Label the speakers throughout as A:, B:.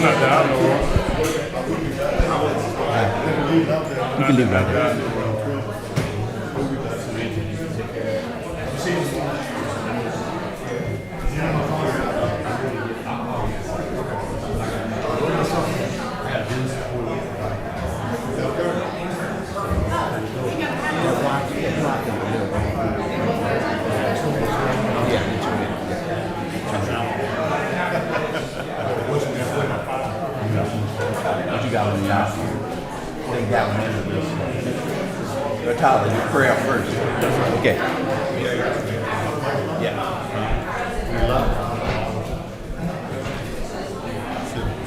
A: Not that I know of.
B: You can leave that there. What you got on the out? They got one in this. But Tyler, you pray up first. Okay. Yeah.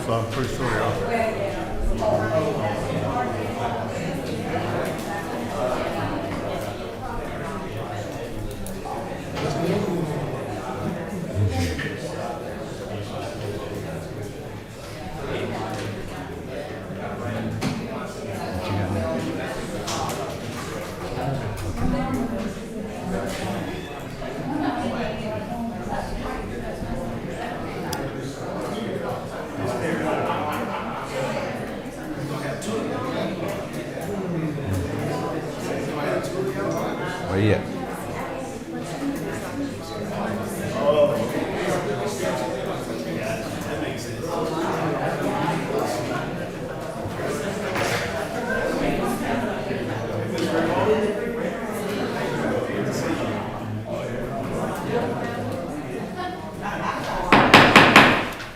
C: So I'm pretty sure y'all.
B: Where you at?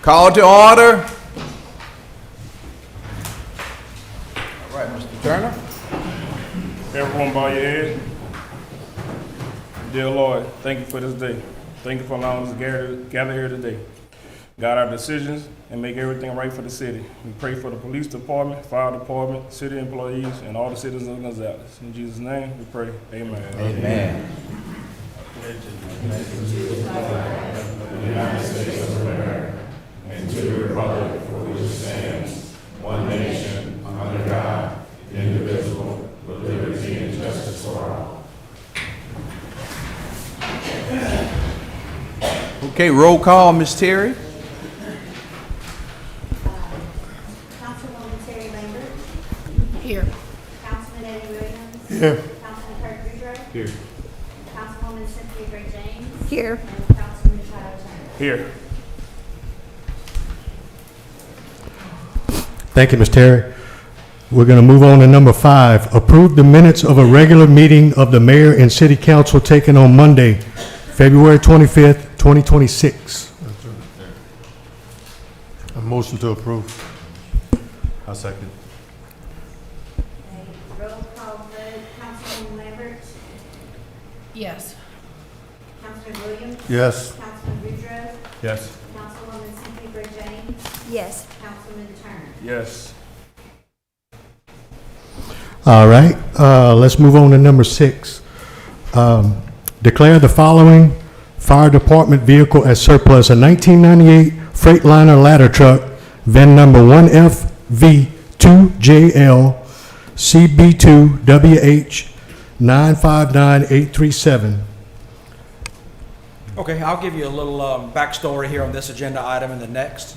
B: Call to order. All right, Mr. Turner.
A: Everyone bow your head. Dear Lord, thank you for this day. Thank you for allowing us to gather here today. Guide our decisions and make everything right for the city. We pray for the police department, fire department, city employees, and all the citizens of Gonzales. In Jesus' name, we pray. Amen.
B: Amen.
D: And to the republic for which it stands, one nation, under God, indivisible, with liberty and justice for all.
B: Okay, roll call, Ms. Terry.
E: Councilwoman Terry Lambert.
F: Here.
E: Councilman Eddie Williams.
C: Here.
E: Councilman Kirk Boudreaux.
A: Here.
E: Councilwoman Cynthia Gray James.
F: Here.
E: And Councilman Tyler Turner.
A: Here.
C: Thank you, Ms. Terry. We're going to move on to number 5. Approve the minutes of a regular meeting of the mayor and city council taken on Monday, February 25th, 2026. A motion to approve.
D: I'll second.
E: A roll call vote. Councilwoman Lambert.
F: Yes.
E: Councilman Williams.
C: Yes.
E: Councilman Boudreaux.
A: Yes.
E: Councilwoman Cynthia Gray James.
F: Yes.
E: Councilman Turner.
A: Yes.
C: All right, let's move on to number 6. Declare the following fire department vehicle as surplus: a 1998 Freightliner ladder truck, VIN number 1FV2JL CB2WH 959837.
G: Okay, I'll give you a little backstory here on this agenda item and the next.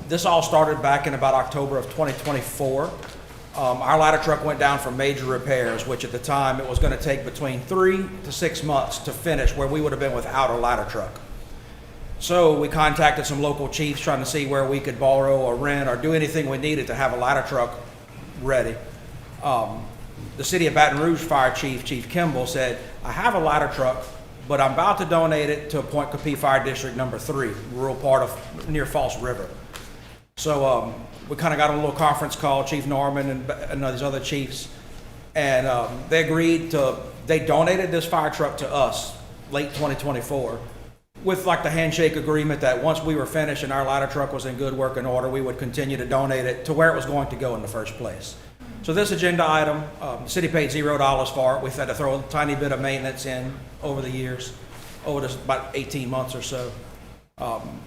G: This all started back in about October of 2024. Our ladder truck went down for major repairs, which at the time it was going to take between 3 to 6 months to finish, where we would have been without a ladder truck. So we contacted some local chiefs trying to see where we could borrow or rent or do anything we needed to have a ladder truck ready. The city of Baton Rouge Fire Chief, Chief Kimball, said, I have a ladder truck, but I'm about to donate it to Point Capee Fire District number 3, rural part of near False River. So we kind of got on a little conference call, Chief Norman and these other chiefs, and they agreed they donated this fire truck to us late 2024 with like the handshake agreement that once we were finished and our ladder truck was in good working order, we would continue to donate it to where it was going to go in the first place. So this agenda item, the city paid $0 for it. We've had to throw a tiny bit of maintenance in over the years, over this about 18 months or so.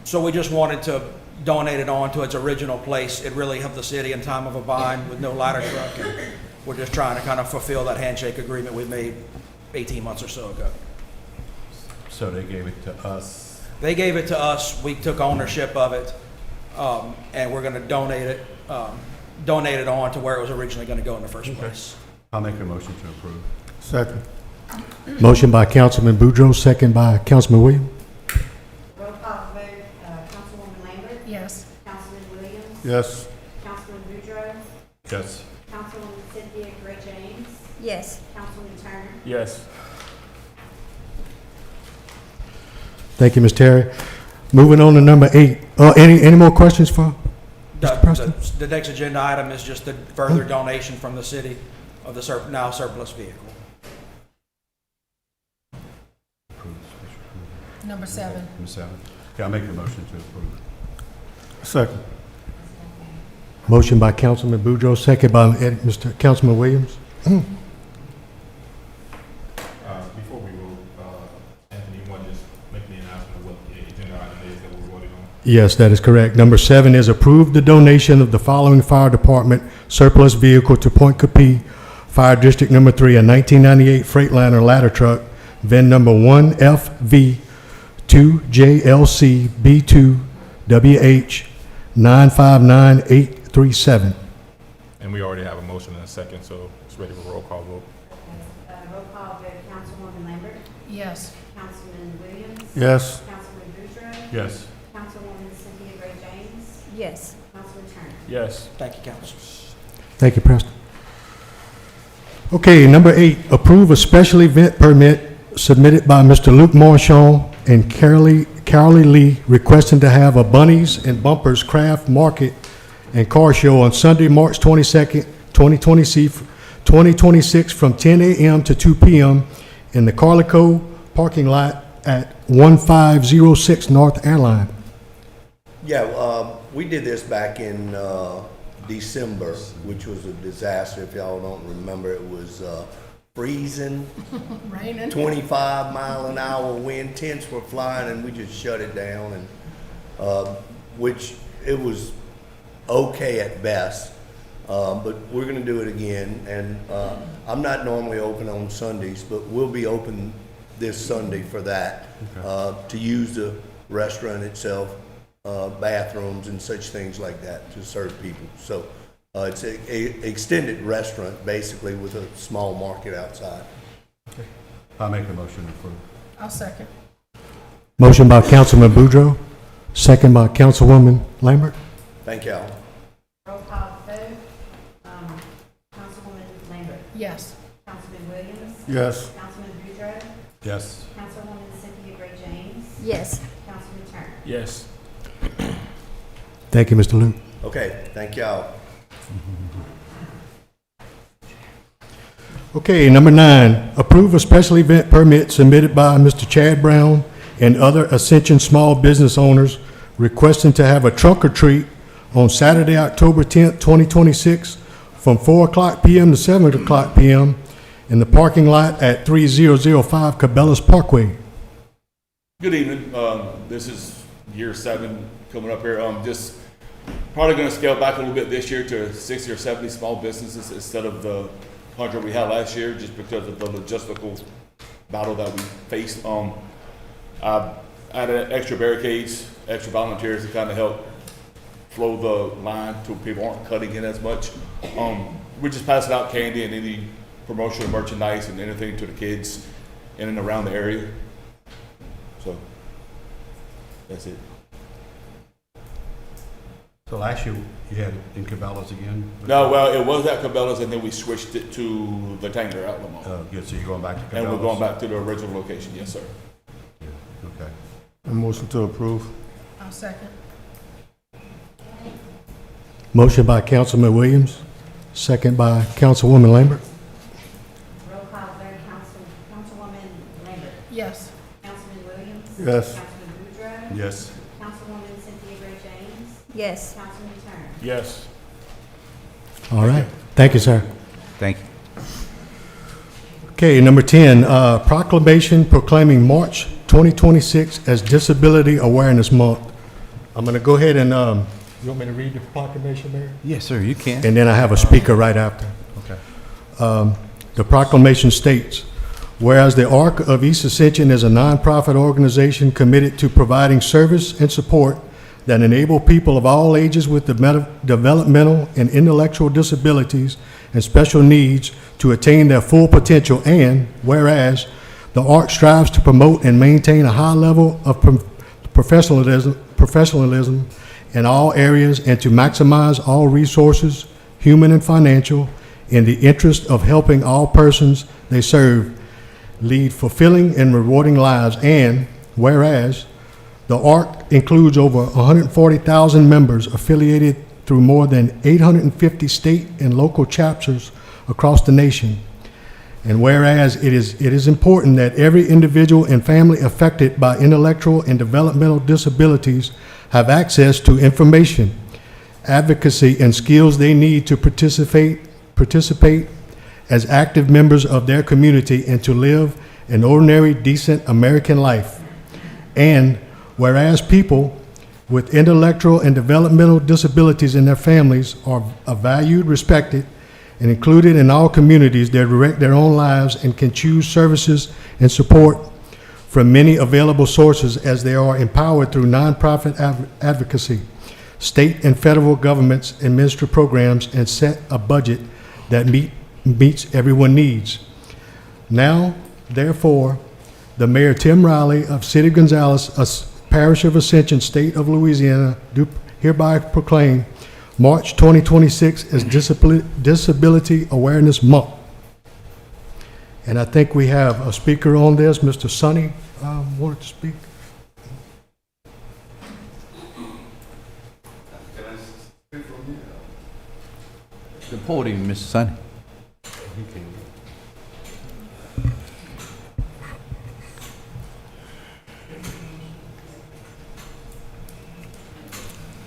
G: So we just wanted to donated on to its original place. It really helped the city in time of a bind with no ladder truck. And we're just trying to kind of fulfill that handshake agreement we made 18 months or so ago.
B: So they gave it to us.
G: They gave it to us, we took ownership of it, and we're gonna donate it on to where it was originally gonna go in the first place.
B: I'll make a motion to approve.
C: Second. Motion by Councilman Boudreaux, second by Councilman Williams.
E: Roll call vote, Councilwoman Lambert,
F: Yes.
E: Councilman Williams,
C: Yes.
E: Councilman Boudreaux,
B: Yes.
E: Councilwoman Cynthia Gray James,
H: Yes.
E: Councilman Turner,
A: Yes.
C: Thank you, Ms. Terry. Moving on to number 8. Any more questions for?
G: The next agenda item is just a further donation from the city of the now surplus vehicle.
F: Number 7.
B: Number 7. Okay, I'll make a motion to approve.
C: Second. Motion by Councilman Boudreaux, second by Mr. Councilman Williams.
D: Before we move, Anthony, you want to just make the announcement of what the agenda item is that we're voting on?
C: Yes, that is correct. Number 7 is approve the donation of the following fire department surplus vehicle to Point Capee Fire District Number 3, a 1998 Freightliner ladder truck, VIN number 1FV2JLCB2WH 959837.
D: And we already have a motion and a second, so it's ready for roll call vote.
E: roll call vote, Councilwoman Lambert,
F: Yes.
E: Councilman Williams,
C: Yes.
E: Councilman Boudreaux,
B: Yes.
E: Councilwoman Cynthia Gray James,
H: Yes.
E: Councilman Turner.
A: Yes.
G: Thank you, council.
C: Thank you, Preston. Okay, number 8, approve a special event permit submitted by Mr. Luke Marchand and Carolee Lee requesting to have a Bunnies and Bumpers Craft Market and Car Show on Sunday, March 22nd, 2026 from 10 a.m. to 2 p.m. in the Carlico parking lot at 1506 North Airline.
I: Yeah, we did this back in December, which was a disaster. If y'all don't remember, it was freezing,
F: Raining.
I: 25-mile-an-hour wind, tents were flying, and we just shut it down. And which it was okay at best, but we're going to do it again. And I'm not normally open on Sundays, but we'll be open this Sunday for that, to use the restaurant itself, bathrooms and such things like that to serve people. So it's a extended restaurant basically with a small market outside.
B: I'll make a motion to approve.
F: I'll second.
C: Motion by Councilman Boudreaux, second by Councilwoman Lambert.
I: Thank y'all.
E: Roll call vote, Councilwoman Lambert,
F: Yes.
E: Councilman Williams,
C: Yes.
E: Councilman Boudreaux,
B: Yes.
E: Councilwoman Cynthia Gray James,
H: Yes.
E: Councilman Turner.
A: Yes.
C: Thank you, Mr. Luke.
I: Okay, thank y'all.
C: Okay, number 9, approve a special event permit submitted by Mr. Chad Brown and other Ascension small business owners requesting to have a trunk or treat on Saturday, October 10th, 2026, from 4 o'clock p.m. to 7 o'clock p.m. in the parking lot at 3005 Cabela's Parkway.
J: Good evening. This is year 7 coming up here. Just probably going to scale back a little bit this year to 60 or 70 small businesses instead of the 100 we had last year, just because of the logistical battle that we faced. I added extra barricades, extra volunteers to kind of help flow the line so people aren't cutting in as much. We just passing out candy and any promotional merchandise and anything to the kids in and around the area. So that's it.
B: So last year, you had it in Cabela's again?
J: No, well, it was at Cabela's and then we switched it to the Tanger Outlet Mall.
B: Good, so you're going back to Cabela's?
J: And we're going back to the original location, yes, sir.
B: Okay.
C: A motion to approve.
F: I'll second.
C: Motion by Councilman Williams, second by Councilwoman Lambert.
E: Roll call vote, Councilwoman Lambert,
F: Yes.
E: Councilman Williams.
C: Yes.
E: Councilman Boudreaux,
B: Yes.
E: Councilwoman Cynthia Gray James,
H: Yes.
E: Councilman Turner.
A: Yes.
C: All right. Thank you, sir.
B: Thank you.
C: Okay, number 10, proclamation proclaiming March 2026 as Disability Awareness Month. I'm going to go ahead and, you want me to read the proclamation, Mayor?
B: Yes, sir, you can.
C: And then I have a speaker right after.
B: Okay.
C: The proclamation states, whereas the Ark of East Ascension is a nonprofit organization committed to providing service and support that enable people of all ages with developmental and intellectual disabilities and special needs to attain their full potential, and whereas the Ark strives to promote and maintain a high level of professionalism in all areas and to maximize all resources, human and financial, in the interest of helping all persons they serve lead fulfilling and rewarding lives, and whereas the ARC includes over 140,000 members affiliated through more than 850 state and local chapters across the nation, and whereas it is important that every individual and family affected by intellectual and developmental disabilities have access to information, advocacy, and skills they need to participate as active members of their community and to live an ordinary, decent American life. And whereas people with intellectual and developmental disabilities and their families are valued, respected, and included in all communities, they direct their own lives and can choose services and support from many available sources as they are empowered through nonprofit advocacy, state and federal governments administer programs and set a budget that meets everyone's needs. Now, therefore, the Mayor Tim Riley of City of Gonzales, a parish of Ascension, state of Louisiana, do hereby proclaim March 2026 as Disability Awareness Month. And I think we have a speaker on this. Mr. Sonny wanted to speak.
B: The podium, Mr. Sonny.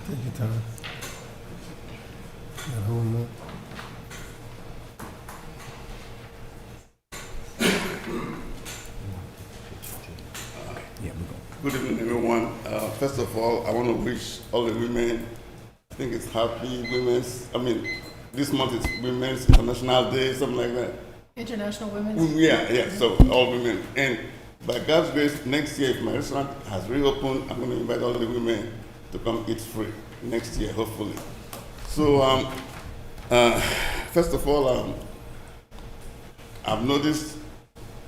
C: Take your time. Hold on.
D: Good evening, everyone. First of all, I want to wish all the women, I think it's Happy Women's, this month is Women's International Day, something like that.
F: International Women's.
D: Yeah, so all women. And by God's grace, next year, if my restaurant has reopened, I'm going to invite all the women to come eat free next year, hopefully. So, first of all, I've noticed,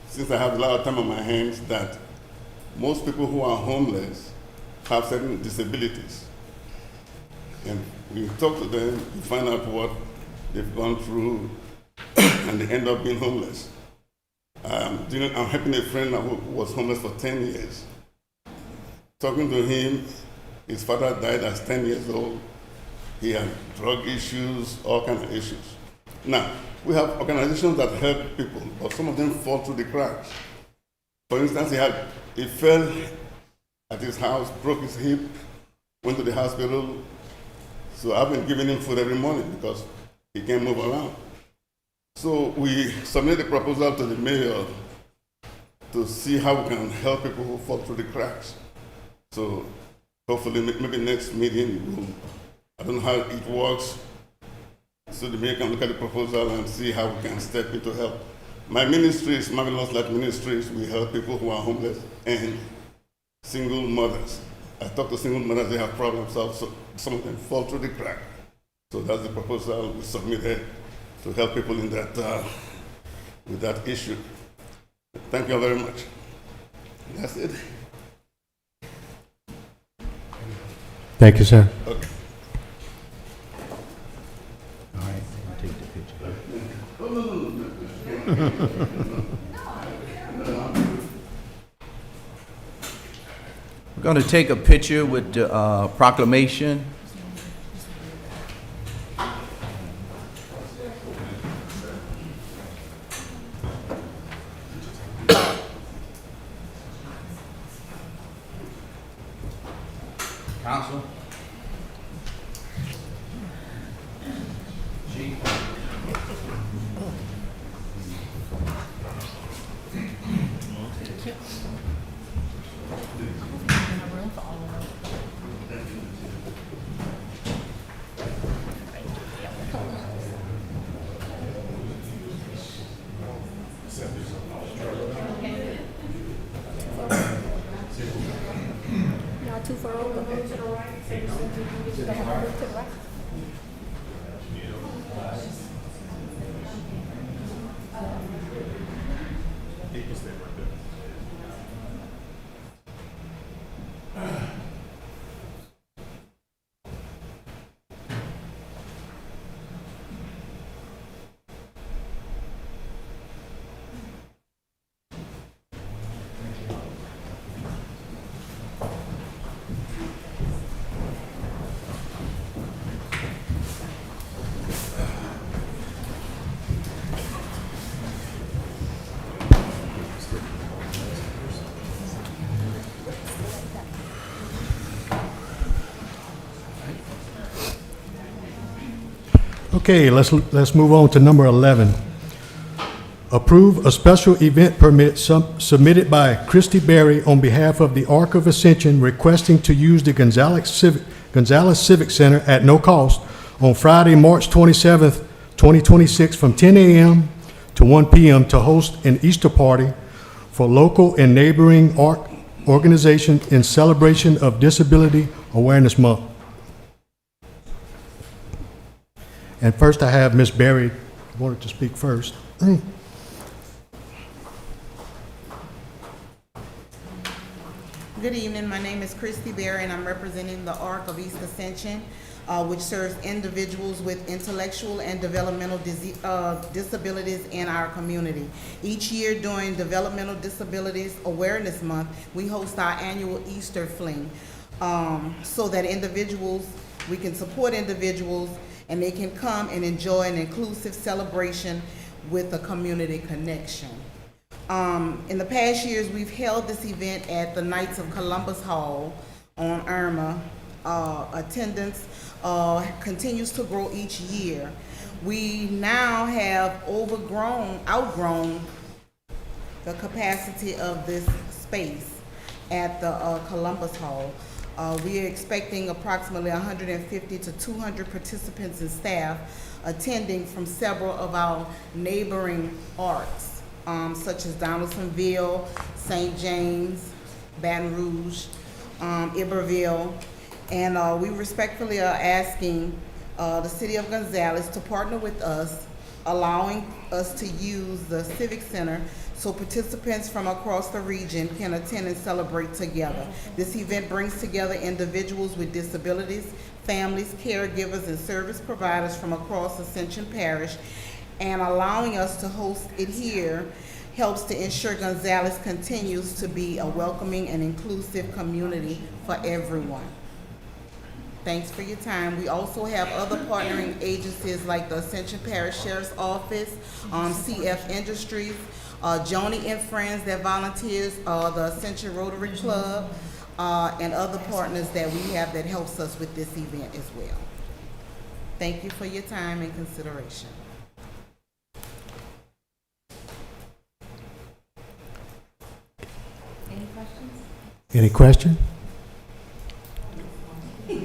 D: since I have a lot of time on my hands, that most people who are homeless have certain disabilities. And when you talk to them, you find out what they've gone through, and they end up being homeless. I'm helping a friend who was homeless for 10 years. Talking to him, his father died as 10 years old. He had drug issues, all kinds of issues. Now, we have organizations that help people, but some of them fall through the cracks. For instance, he fell at his house, broke his hip, went to the hospital. So I've been giving him food every morning because he can't move around. So we submitted a proposal to the mayor to see how we can help people who fall through the cracks. So hopefully, maybe next meeting, I don't know how it works, so the mayor can look at the proposal and see how we can step in to help. My ministry is Marvelous Life Ministries. We help people who are homeless and single mothers. I talk to single mothers, they have problems also. Some of them fall through the crack. So that's the proposal we submitted to help people in that, with that issue. Thank you very much. That's it.
C: Thank you, sir.
D: Okay.
B: All right, take the picture. We're going to take a picture with the proclamation. Council? Chief?
C: Okay, let's move on to number 11. Approve a special event permit submitted by Christy Berry on behalf of the Ark of Ascension requesting to use the Gonzales Civic Center at no cost on Friday, March 27th, 2026 from 10 a.m. to 1 p.m. to host an Easter party for local and neighboring Ark organizations in celebration of Disability Awareness Month. And first I have Ms. Berry, wanted to speak first.
H: Good evening. My name is Christy Berry, and I'm representing the Ark of East Ascension, which serves individuals with intellectual and developmental disabilities in our community. Each year during Developmental Disabilities Awareness Month, we host our annual Easter Fling, so that we can support individuals and they can come and enjoy an inclusive celebration with a community connection. In the past years, we've held this event at the Knights of Columbus Hall on Irma. Attendance continues to grow each year. We now have outgrown the capacity of this space at the Columbus Hall. We are expecting approximately 150 to 200 participants and staff attending from several of our neighboring arcs, such as Donaldsonville, St. James, Baton Rouge, Iberville, and we respectfully are asking the City of Gonzales to partner with us, allowing us to use the Civic Center so participants from across the region can attend and celebrate together. This event brings together individuals with disabilities, families, caregivers, and service providers from across Ascension Parish, and allowing us to host it here helps to ensure Gonzales continues to be a welcoming and inclusive community for everyone. Thanks for your time. We also have other partnering agencies like the Ascension Parish Sheriff's Office, CF Industries, Joni and Friends that volunteers, the Ascension Rotary Club, and other partners that we have that helps us with this event as well. Thank you for your time and consideration.
E: Any questions?
C: Any question?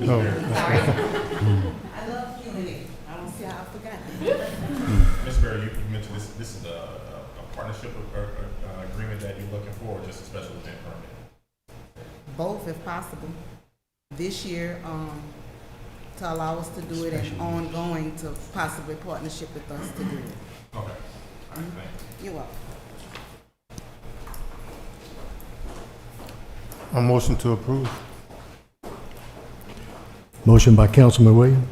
C: Oh,
H: I love community. I don't see how I forgot.
K: Ms. Berry, you mentioned this is a partnership or agreement that you're looking for, or just a special event permit?
H: Both if possible. This year, to allow us to do it and ongoing to possibly partnership with us to do it.
K: Okay. All right, thank you.
H: You're welcome.
L: A motion to approve.
C: motion by Councilman Williams,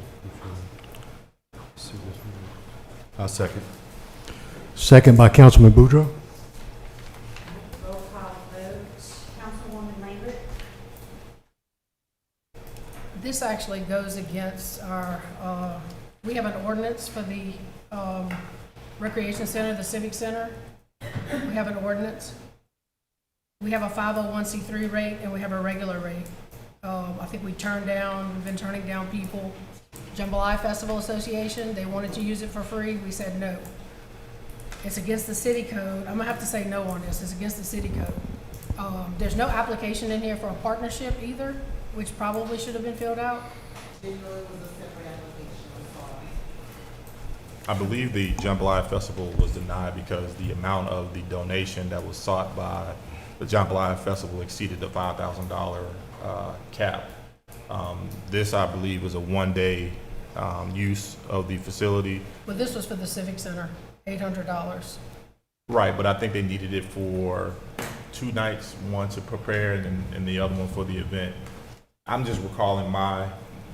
L: I'll second.
C: second by Councilman Boudreaux.
E: Roll call vote. Councilwoman Lambert?
F: This actually goes against our, we have an ordinance for the recreation center, the civic center. We have an ordinance. We have a 501c3 rate and we have a regular rate. I think we've been turning down people. Jambalaya Festival Association, they wanted to use it for free. We said no. It's against the city code. I'm gonna have to say no on this. It's against the city code. There's no application in here for a partnership either, which probably should have been filled out.
H: Didn't know it was a separate application, I'm sorry.
K: I believe the Jambalaya Festival was denied because the amount of the donation that was sought by the Jambalaya Festival exceeded the $5,000 cap. This, I believe, was a one-day use of the facility.
F: But this was for the Civic Center, $800.
K: Right, but I think they needed it for 2 nights, one to prepare and the other one for the event. I'm just recalling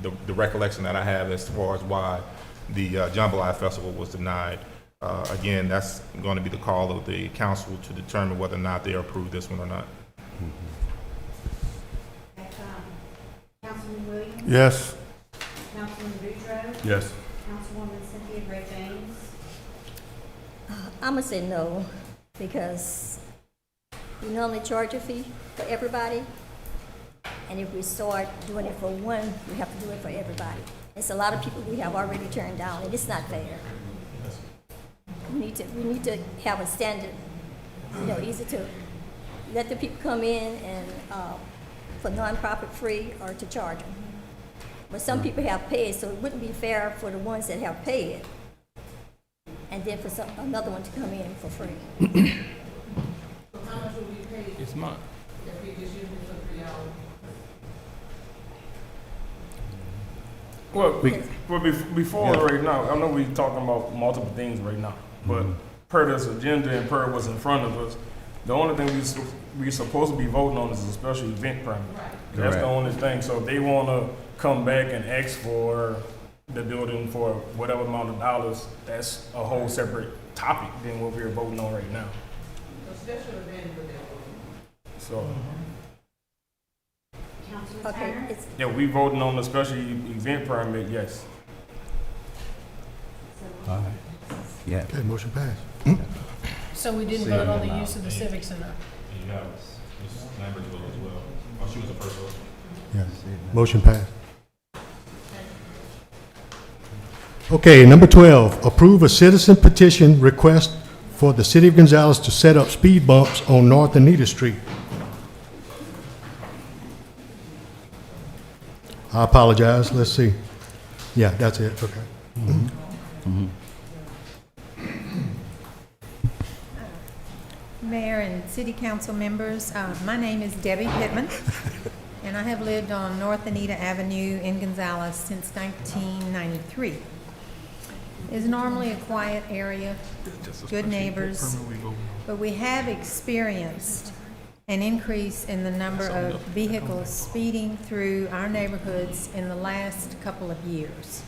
K: the recollection that I have as far as why the Jambalaya Festival was denied. Again, that's going to be the call of the council to determine whether or not they approve this one or not.
E: Councilman Williams?
L: Yes.
E: Councilman Boudreaux?
L: Yes.
E: Councilwoman Cynthia Gray James?
M: I'm gonna say no, because we normally charge a fee for everybody. And if we start doing it for one, we have to do it for everybody. It's a lot of people we have already turned down, and it's not fair. We need to have a standard, either to let the people come in and, for nonprofit free or to charge them. But some people have paid, so it wouldn't be fair for the ones that have paid, and then for another one to come in for free.
A: It's mine. Well, before right now, I know we talking about multiple things right now, but per this agenda and per what's in front of us, the only thing we supposed to be voting on is a special event permit. That's the only thing. So if they want to come back and ask for the building for whatever amount of dollars, that's a whole separate topic than what we're voting on right now. So,
E: Councilman
M: Okay,
E: Turner?
M: it's,
A: yeah, we voting on the special event permit, yes.
B: Yeah.
C: Okay, motion passed.
F: So we didn't vote on the use of the Civic Center.
K: And you have Ms. Lambert's vote as well. Oh, she was the first vote.
C: Yeah, motion passed. Okay, number 12, approve a citizen petition request for the City of Gonzales to set up speed bumps on North Anita Street. I apologize, let's see. Yeah, that's it, okay.
N: Mayor and City Council members, my name is Debbie Pittman, and I have lived on North Anita Avenue in Gonzales since 1993. It's normally a quiet area, good neighbors, but we have experienced an increase in the number of vehicles speeding through our neighborhoods in the last couple of years.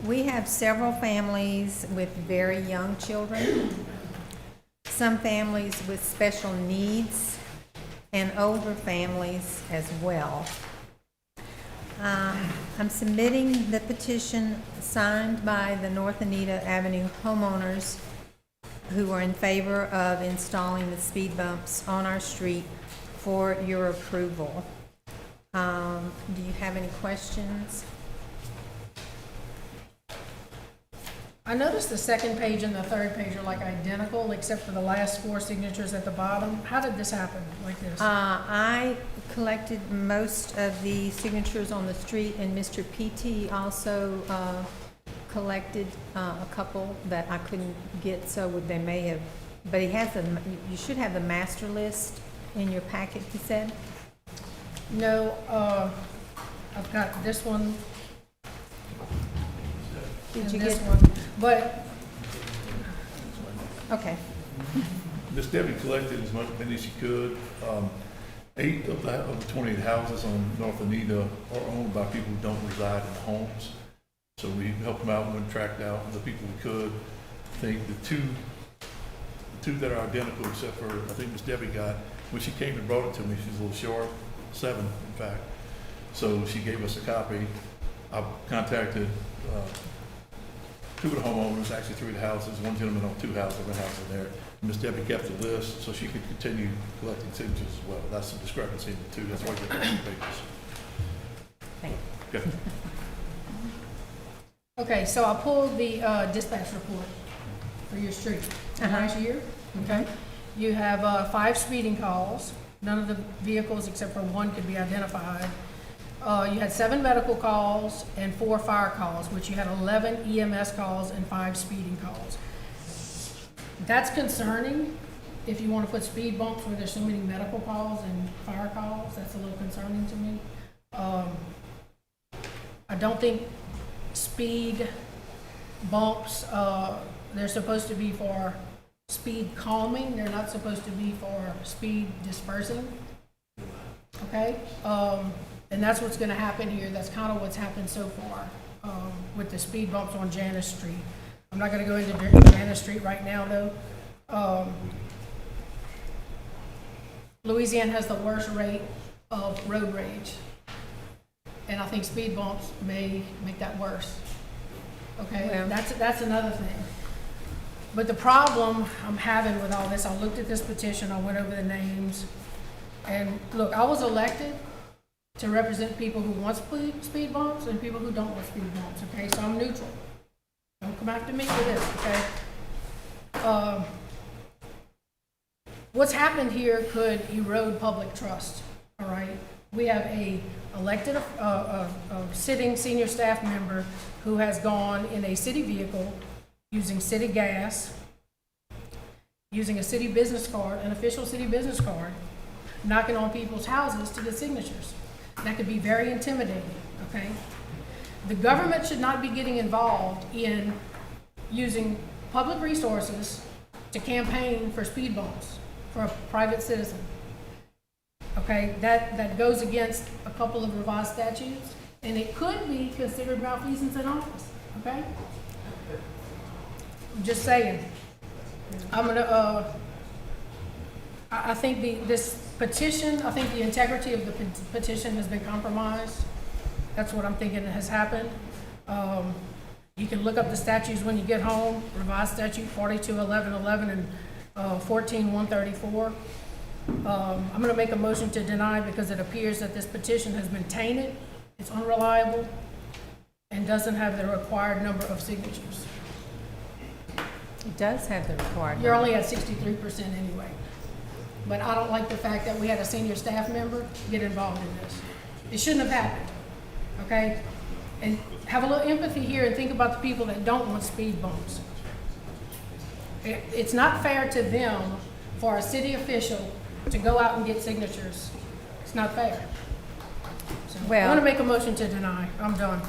N: We have several families with very young children, some families with special needs, and older families as well. I'm submitting the petition signed by the North Anita Avenue homeowners who are in favor of installing the speed bumps on our street for your approval. Do you have any questions?
F: I noticed the second page and the third page are like identical, except for the last 4 signatures at the bottom. How did this happen like this?
N: I collected most of the signatures on the street, and Mr. PT also collected a couple that I couldn't get, so they may have, but he has you should have the master list in your packet, he said.
F: No, I've got this one
N: Did
F: and
N: you
F: this
N: get,
F: one, but
N: okay.
O: Miss Debbie collected as much money as she could. 8 of the 28 houses on North Anita are owned by people who don't reside in the homes. So we helped them out and tracked out the people we could. I think the two that are identical, except for, I think Miss Debbie got, when she came and brought it to me, she's a little short, 7 in fact. So she gave us a copy. I contacted 2 of the homeowners, actually 3 of the houses. One gentleman owned 2 houses, one house in there. Miss Debbie kept the list so she could continue collecting signatures as well. That's the discrepancy in the 2. That's why I get the 2 papers.
N: Thank
O: you. Okay.
F: okay, so I pulled the dispatch report for your street. Nice year, okay? You have 5 speeding calls. None of the vehicles except for 1 could be identified. You had 7 medical calls and 4 fire calls, which you had 11 EMS calls and 5 speeding calls. That's concerning. If you want to put speed bumps where there's so many medical calls and fire calls, that's a little concerning to me. I don't think speed bumps, they're supposed to be for speed calming, they're not supposed to be for speed dispersing. Okay? And that's what's gonna happen here, that's kind of what's happened so far, with the speed bumps on Janus Street. I'm not gonna go into Janus Street right now, though. Louisiana has the worst rate of road rage. And I think speed bumps may make that worse. Okay,
N: Well-
F: that's another thing. But the problem I'm having with all this, I looked at this petition, I went over the names, and look, I was elected to represent people who want speed bumps and people who don't want speed bumps, okay? So I'm neutral. Don't come after me for this, okay? What's happened here could erode public trust, all right? We have a elected, a sitting senior staff member who has gone in a city vehicle using city gas, using a city business card, an official city business card, knocking on people's houses to get signatures. That could be very intimidating, okay? The government should not be getting involved in using public resources to campaign for speed bumps for a private citizen. Okay, that goes against a couple of revised statutes, and it could be considered malfeasance in office, okay? I'm just saying. I'm gonna, I think this petition, I think the integrity of the petition has been compromised. That's what I'm thinking has happened. You can look up the statutes when you get home, revised statute 421111 and 14134. I'm going to make a motion to deny because it appears that this petition has been tainted, it's unreliable, and doesn't have the required number of signatures.
N: It does have the required.
F: You're only at 63% anyway. But I don't like the fact that we had a senior staff member get involved in this. It shouldn't have happened, okay? And have a little empathy here and think about the people that don't want speed bumps. It's not fair to them for a city official to go out and get signatures. It's not fair. So I'm
N: Well-
F: gonna make a motion to deny. I'm done.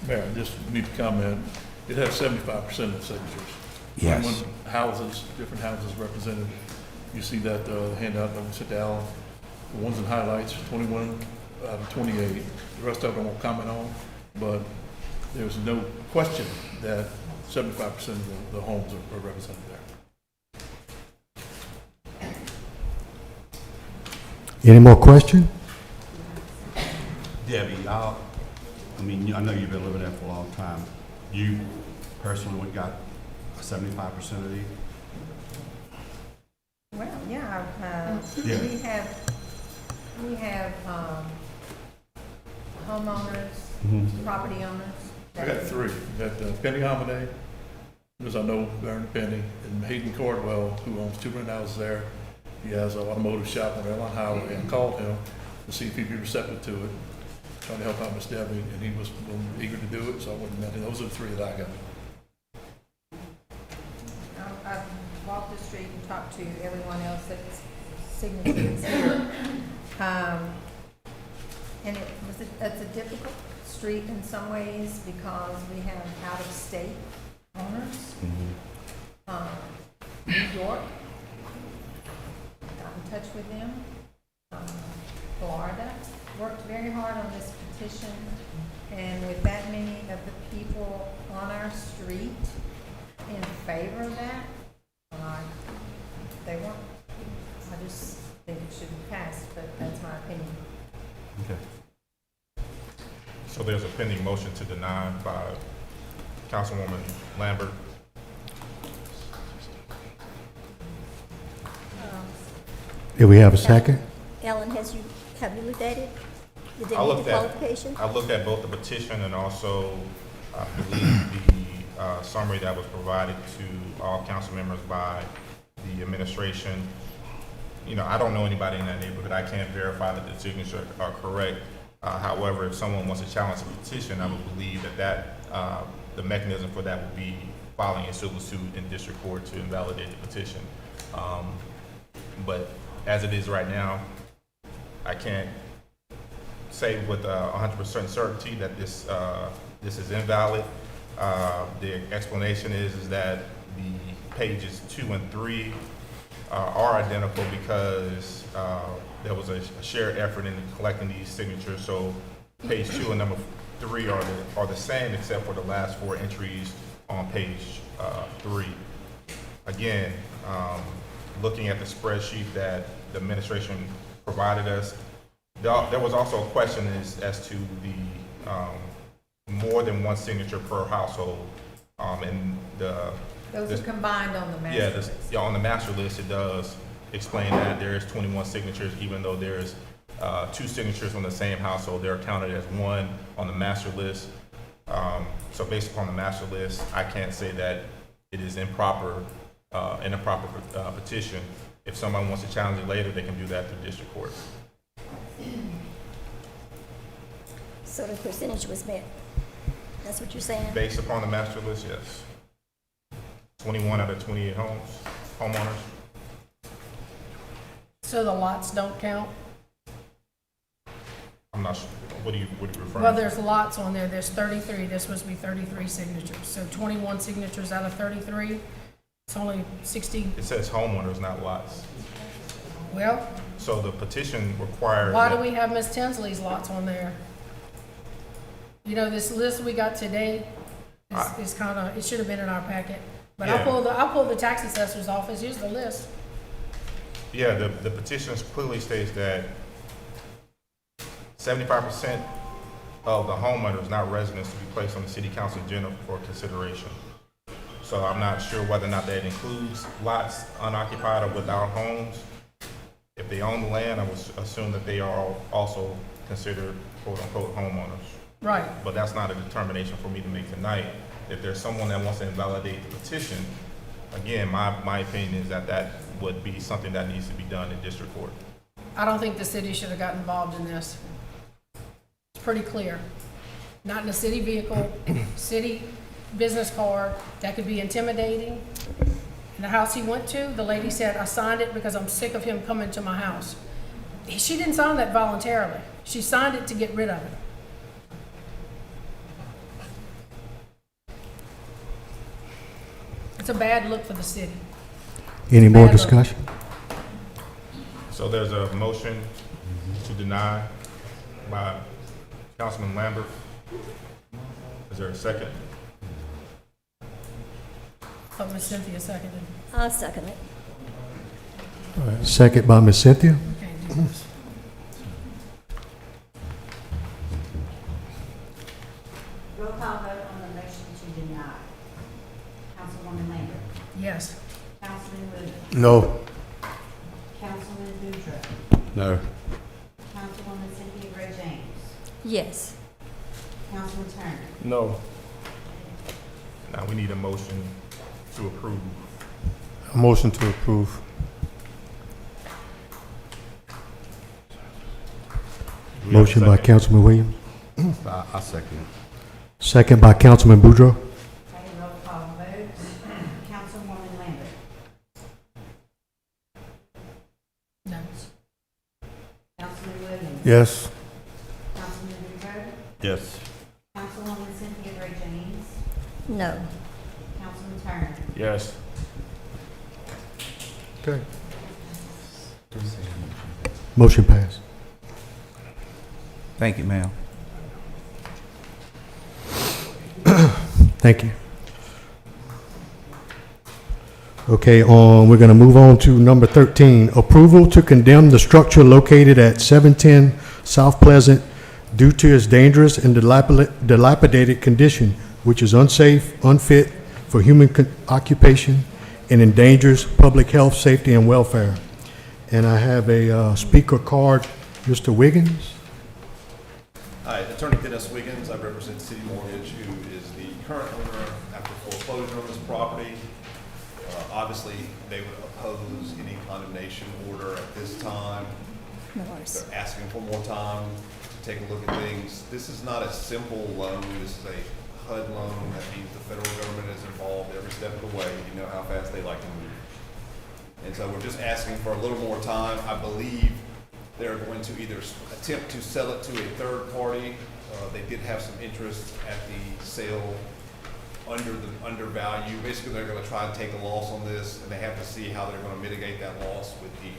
O: Mayor, I just need to comment, it has 75% of the signatures.
B: Yes.
O: 21 houses, different houses represented. You see that handout that we sent out, the ones in highlights, 21 out of 28. The rest of them I won't comment on, but there's no question that 75% of the homes are represented there.
C: Any more question?
L: Debbie, I know you've been living there for a long time. You personally would got 75% of these?
N: Well, yeah,
L: Yeah.
N: we have homeowners, property owners.
O: I got three. We got Penny Hamadeh, as I know, Baron Penny, and Hayden Cordwell, who owns 2 rental houses there. He has an automotive shop on Airline Highway, and called him to see if he'd be receptive to it, trying to help out Miss Debbie, and he was eager to do it, so I went and met him. Those are the three that I got.
N: I've walked the street and talked to everyone else that's signatures here. And it's a difficult street in some ways because we have out-of-state owners. New York, got in touch with them. Florida, worked very hard on this petition. And with that many of the people on our street in favor of that, they weren't. I just think it should be passed, but that's my opinion.
K: Okay. So there's a pending motion to deny by Councilwoman Lambert.
C: Do we have a second?
M: Ellen, have you looked at it? Did they
K: I
M: meet
K: looked
M: the
K: at,
M: qualifications?
K: I looked at both the petition and also, I believe, the summary that was provided to all council members by the administration. You know, I don't know anybody in that neighborhood. I can't verify that the signatures are correct. However, if someone wants to challenge the petition, I would believe that the mechanism for that would be filing a civil suit in district court to invalidate the petition. But as it is right now, I can't say with 100% certainty that this is invalid. The explanation is that the pages 2 and 3 are identical because there was a shared effort in collecting these signatures. So page 2 and number 3 are the same except for the last 4 entries on page 3. Again, looking at the spreadsheet that the administration provided us, there was also a question as to the more than one signature per household, and
N: Those are combined on the master list.
K: On the master list, it does explain that there is 21 signatures, even though there's 2 signatures on the same household. They're counted as one on the master list. So based upon the master list, I can't say that it is an improper petition. If someone wants to challenge it later, they can do that through district court.
M: So the percentage was met. That's what you're saying?
K: Based upon the master list, yes. 21 out of 28 homeowners.
F: So the lots don't count?
K: I'm not sure. What are you referring
F: Well,
K: to?
F: there's lots on there. There's 33. There's supposed to be 33 signatures. So 21 signatures out of 33. It's only 60.
K: It says homeowners, not lots.
F: Well,
K: So the petition requires.
F: why do
K: that-
F: we have Miss Tinsley's lots on there? You know, this list we got today is kind of, it should have been in our packet. But
K: Yeah.
F: I'll pull the tax assessor's office. Here's the list.
K: Yeah, the petition clearly states that 75% of the homeowners, not residents, to be placed on the city council agenda for consideration. So I'm not sure whether or not that includes lots unoccupied or without homes. If they own the land, I would assume that they are also considered quote-unquote homeowners.
F: Right.
K: But that's not a determination for me to make tonight. If there's someone that wants to invalidate the petition, again, my opinion is that would be something that needs to be done in district court.
F: I don't think the city should have got involved in this. It's pretty clear. Not in a city vehicle, city business card. That could be intimidating. In the house he went to, the lady said, I signed it because I'm sick of him coming to my house. She didn't sign that voluntarily. She signed it to get rid of it. It's a bad look for the city.
C: Any more
F: Bad look.
C: discussion?
K: So there's a motion to deny by Councilman Lambert. Is there a second?
F: But Miss Cynthia seconded.
M: I'll second it.
C: Second by Ms. Cynthia.
F: Can't do this.
E: Roll call vote on the motion to deny. Councilwoman Lambert.
F: Yes.
E: Councilman Wood.
I: No.
E: Councilman Boudreaux.
L: No.
E: Councilwoman Cynthia Gray James.
M: Yes.
E: Councilman Turner.
A: No.
K: Now we need a motion to approve.
C: A motion to approve.
K: Do we have a
C: Motion by
K: second?
C: Councilman Williams,
L: I second it.
C: second by Councilman Boudreaux.
E: Okay, roll call vote. Councilwoman Lambert.
F: No.
E: Councilman Williams.
C: Yes.
E: Councilman Boudreaux.
L: Yes.
E: Councilwoman Cynthia Gray James.
M: No.
E: Councilman Turner.
A: Yes.
C: Okay. Motion passed.
B: Thank you, ma'am.
C: Thank you. Okay, we're going to move on to number 13, approval to condemn the structure located at 710 South Pleasant due to its dangerous and dilapidated condition, which is unsafe, unfit for human occupation, and endangers public health, safety, and welfare. And I have a speaker card, Mr. Wiggins.
P: Hi, Attorney Dennis Wiggins. I represent City Mortgage, who is the current owner after foreclosure on this property. Obviously, they would oppose any condemnation order at this time.
M: Morris.
P: They're asking for more time to take a look at things. This is not a simple loan. This is a HUD loan. That means the federal government is involved every step of the way. You know how fast they like to move. And so we're just asking for a little more time. I believe They're going to either attempt to sell it to a third party. They did have some interest at the sale under value. Basically, they're going to try and take a loss on this, and they have to see how they're going to mitigate that loss with the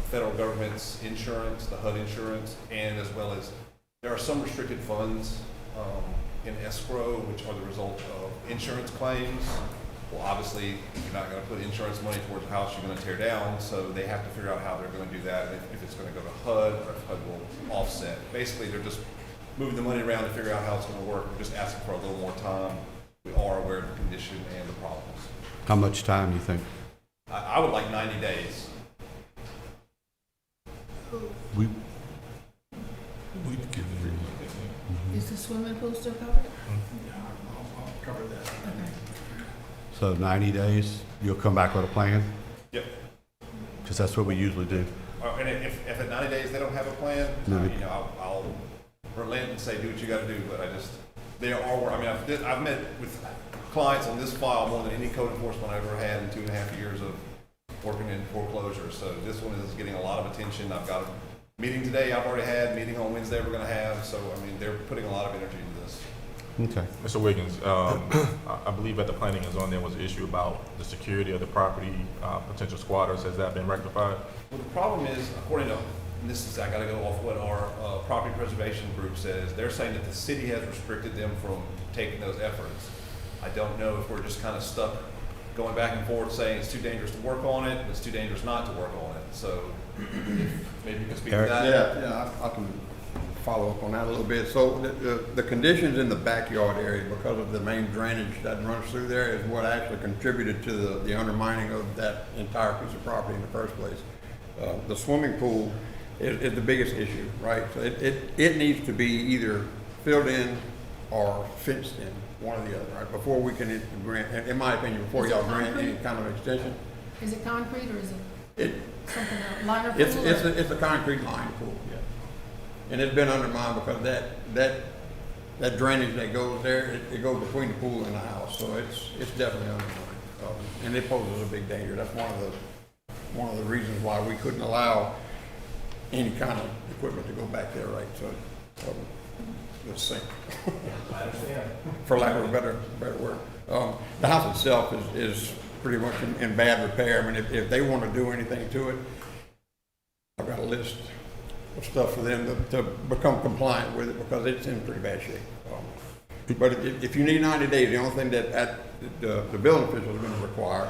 P: federal government's insurance, the HUD insurance, and as well as there are some restricted funds in escrow, which are the result of insurance claims. Well, obviously, you're not going to put insurance money towards a house you're going to tear down, so they have to figure out how they're going to do that, if it's going to go to HUD or if HUD will offset. Basically, they're just moving the money around to figure out how it's going to work. We're just asking for a little more time. We are aware of the condition and the problems.
L: How much time do you think?
P: I would like 90 days.
L: We
F: Is the swimming pool still covered?
O: Cover that.
F: Okay.
L: So 90 days, you'll come back with a plan?
P: Yep.
L: Because that's what we usually do.
P: And if at 90 days they don't have a plan,
L: No.
P: I'll relent and say, do what you got to do. But I've met with clients on this file more than any code enforcement I've ever had in 2.5 years of working in foreclosure. So this one is getting a lot of attention. I've got a meeting today I've already had, meeting on Wednesday we're going to have. So, they're putting a lot of energy into this.
L: Okay.
K: Mr. Wiggins, I believe that the planning is on there was an issue about the security of the property, potential squatters. Has that been rectified?
P: Well, the problem is, according to, and this is, I got to go off what our property preservation group says, they're saying that the city has restricted them from taking those efforts. I don't know if we're just kind of stuck going back and forth saying it's too dangerous to work on it, and it's too dangerous not to work on it. So maybe you can speak to
L: Eric?
P: that.
B: Yeah, I can follow up on that a little bit. So the conditions in the backyard area, because of the main drainage that runs through there, is what actually contributed to the undermining of that entire piece of property in the first place. The swimming pool is the biggest issue, right? So it needs to be either filled in or fenced in, one or the other, right? Before we can grant, in my opinion, before
F: Is it
B: y'all grant any
F: concrete?
B: kind of extension.
F: Is it concrete or is
B: It,
F: it something else? Liner pool?
B: it's a concrete line pool, yeah. And it's been undermined because that drainage that goes there, it goes between the pool and the house, so it's definitely undermined. And it poses a big danger. That's one of the reasons why we couldn't allow any kind of equipment to go back there, right? So, let's sink. For lack of a better word. The house itself is pretty much in bad repair. I mean, if they want to do anything to it, I've got a list of stuff for them to become compliant with it because it's in pretty bad shape. But if you need 90 days, the only thing that the building official is going to require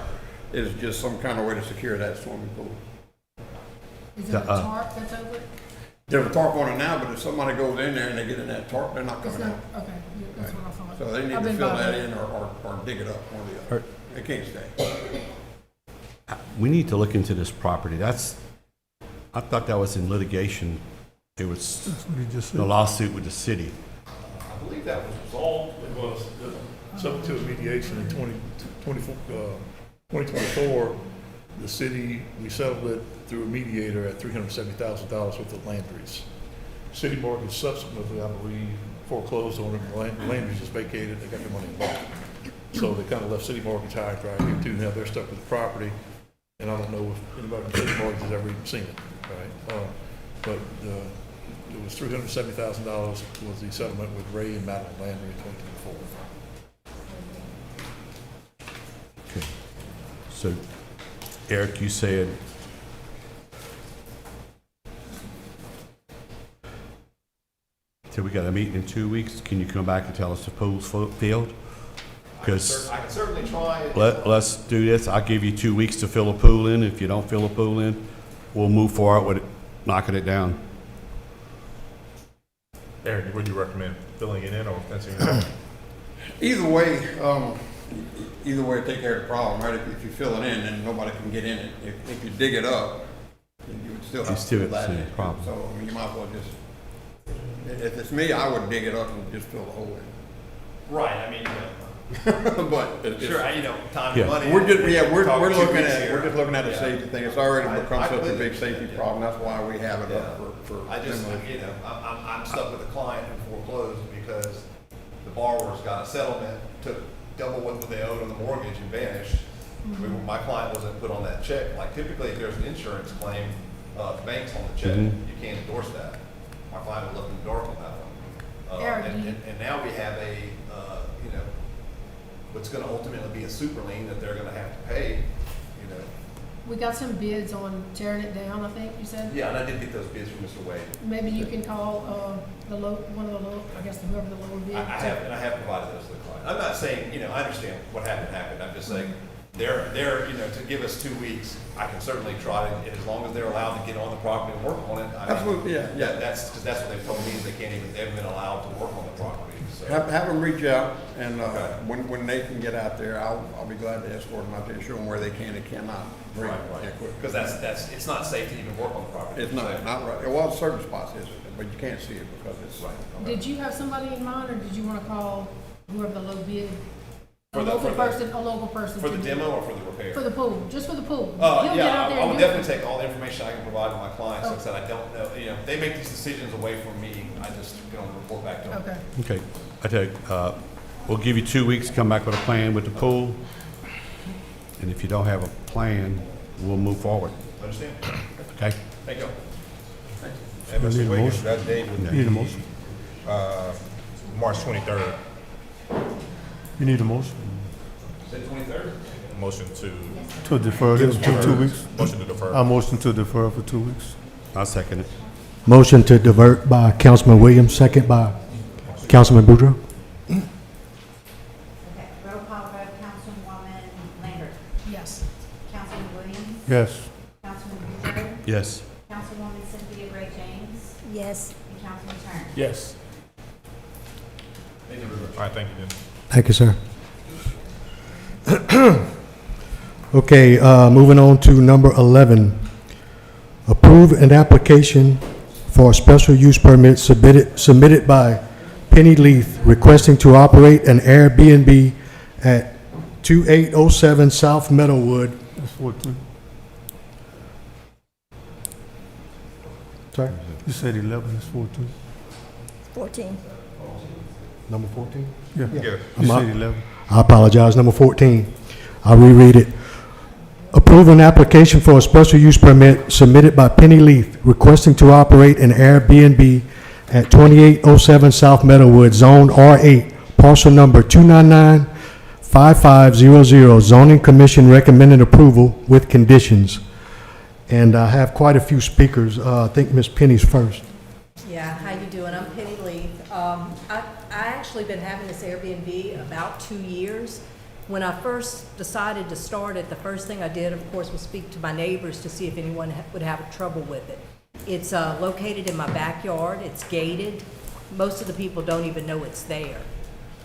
B: is just some kind of way to secure that swimming pool.
F: Is it a tarp that's over it?
B: There's a tarp on it now, but if somebody goes in there and they get in that tarp, they're not
F: It's
B: coming
F: not,
B: out.
F: okay, yeah, that's what I thought.
B: So they need
F: I've
B: to
F: been
B: fill
F: by
B: that
F: there.
B: in or dig it up, one or the other. They can't stay.
L: We need to look into this property. I thought that was in litigation. It was the lawsuit with the city.
P: I believe that was resolved.
O: It was subject to a mediation in 2024. The city, we settled it through a mediator at $370,000 with the Landry's. City mortgage subsequently, I believe, foreclosed on it. The Landry's is vacated. They got their money back. So they kind of left city mortgage high and dry here too. Now they're stuck with the property. And I don't know if anybody from city mortgage has ever even seen it, right? But it was $370,000 was the settlement with Ray and Madeline Landry in 2024.
L: Okay. So, Eric, you said till we got a meeting in 2 weeks. Can you come back and tell us the pool's filled? Because
P: I can certainly try.
L: let's do this. I'll give you 2 weeks to fill a pool in. If you don't fill a pool in, we'll move forward with it, knocking it down.
K: Eric, would you recommend filling it in or fencing it in?
B: Either way, take care of the problem, right? If you fill it in, then nobody can get in it. If you dig it up, then you would still have to fill that in.
L: Problem.
B: So, I mean, you might as well just, if it's me, I would dig it up and just fill the hole in.
P: Right, I mean,
B: But
P: sure, time
L: Yeah.
P: and money.
B: we're just
P: Talking
B: we're
P: 2
B: looking
P: weeks
B: at
P: here.
B: we're just looking at the
P: Yeah.
B: safety thing. It's already
P: I
B: become such a
P: completely
B: big safety
P: understand,
B: problem. That's why we have it
P: Yeah.
B: up for
P: I just,
B: demolition.
P: I'm stuck with a client who foreclosed because the borrower's got a settlement, took double what they owed on the mortgage and vanished. My client wasn't put on that check. Like typically, if there's an insurance claim, banks on the check.
L: Mhm.
P: You can't endorse that. Our client will look in the dark on that one.
F: Eric,
P: And,
F: do you-
P: and now we have a, you know, what's gonna ultimately be a super lien that they're gonna have to pay, you know.
F: We got some bids on tearing it down, I think you said?
P: Yeah, and I did get those bids from Mr. Wade.
F: Maybe you can call, one of the low, I guess whoever the lower bid.
P: And I have provided those to the client. I'm not saying, you know, I understand what happened. I'm just saying, they're, you know, to give us 2 weeks, I can certainly try, and as long as they're allowed to get on the property and work on it.
B: Absolutely, yeah.
P: That's, because that's what they've told me, is they haven't been allowed to work on the property, so.
B: Have them reach out, and
P: Okay.
B: when they can get out there, I'll be glad to escort them out there, show them where they can and cannot bring it. Yeah, quick.
P: Because that's, it's not safe to even work on the property.
B: It's not right. Well, certain spots is, but you can't see it because it's.
F: Did you have somebody in mind, or did you want to call whoever the low bid? A
P: For the-
F: local
P: for the-
F: person, a local person.
P: For the
F: to do-
P: demo or for the repair?
F: For the pool, just for the pool. He'll get
P: Yeah,
F: out there
P: I
F: and
P: would
F: do it.
P: definitely take all the information I can provide to my clients. Like I
F: Oh.
P: said, I don't know, you know, they make these decisions away from me. I just can only report back to them.
F: Okay.
L: Okay, I tell you, we'll give you 2 weeks, come back with a plan with the pool. And if you don't have a plan, we'll move forward,
P: Understand?
L: okay?
P: Thank you.
K: And
C: Need a
K: Mr. Wiggins,
C: motion?
K: that date would
C: Need a
K: be,
C: motion?
K: March 23rd.
C: You need a motion?
P: Say 23rd?
K: Motion
C: To defer this for 2 weeks?
K: motion to defer.
C: I motion to defer for 2 weeks.
L: I'll second it.
C: Motion to divert by Councilman Williams, second by Councilman Boudreaux.
E: Okay, roll call vote, Councilwoman Lambert,
F: Yes.
E: Councilman Williams,
C: Yes.
E: Councilman Boudreaux,
L: Yes.
E: Councilwoman Cynthia Gray James,
M: Yes.
E: and Councilman Turner.
A: Yes.
P: Thank you very much.
K: All right, thank you, then.
C: Thank you, sir. Okay, moving on to number 11. Approve an application for a special use permit submitted by Penny Leith requesting to operate an Airbnb at 2807 South Meadowwood. That's 14. Sorry? You said 11 is 14.
M: 14.
C: Number 14? Yeah.
K: Yeah.
C: You said 11. I apologize, number 14. I'll reread it. Approve an application for a special use permit submitted by Penny Leith requesting to operate an Airbnb at 2807 South Meadowwood, Zone R8, parcel number 299-5500. Zoning Commission recommended approval with conditions. And I have quite a few speakers. I think Ms. Penny's first.
Q: Yeah, how you doing? I'm Penny Leith. I actually been having this Airbnb about 2 years. When I first decided to start it, the first thing I did, of course, was speak to my neighbors to see if anyone would have trouble with it. It's located in my backyard. It's gated. Most of the people don't even know it's there.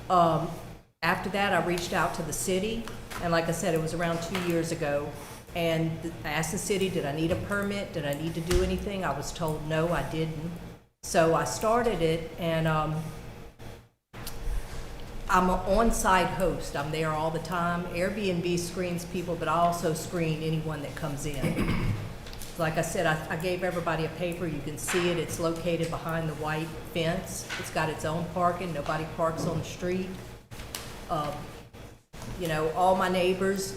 Q: After that, I reached out to the city, and like I said, it was around 2 years ago. And I asked the city, did I need a permit? Did I need to do anything? I was told no, I didn't. So I started it, and I'm an on-site host. I'm there all the time. Airbnb screens people, but I also screen anyone that comes in. Like I said, I gave everybody a paper. You can see it. It's located behind the white fence. It's got its own parking. Nobody parks on the street. You know, all my neighbors,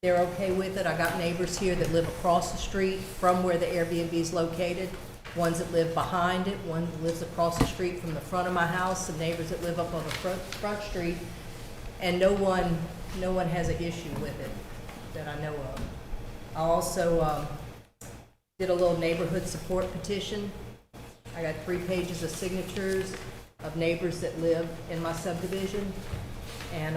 Q: they're okay with it. I got neighbors here that live across the street from where the Airbnb is located. Ones that live behind it, one that lives across the street from the front of my house, some neighbors that live up on the front street, and no one has an issue with it that I know of. I also did a little neighborhood support petition. I got 3 pages of signatures of neighbors that live in my subdivision, and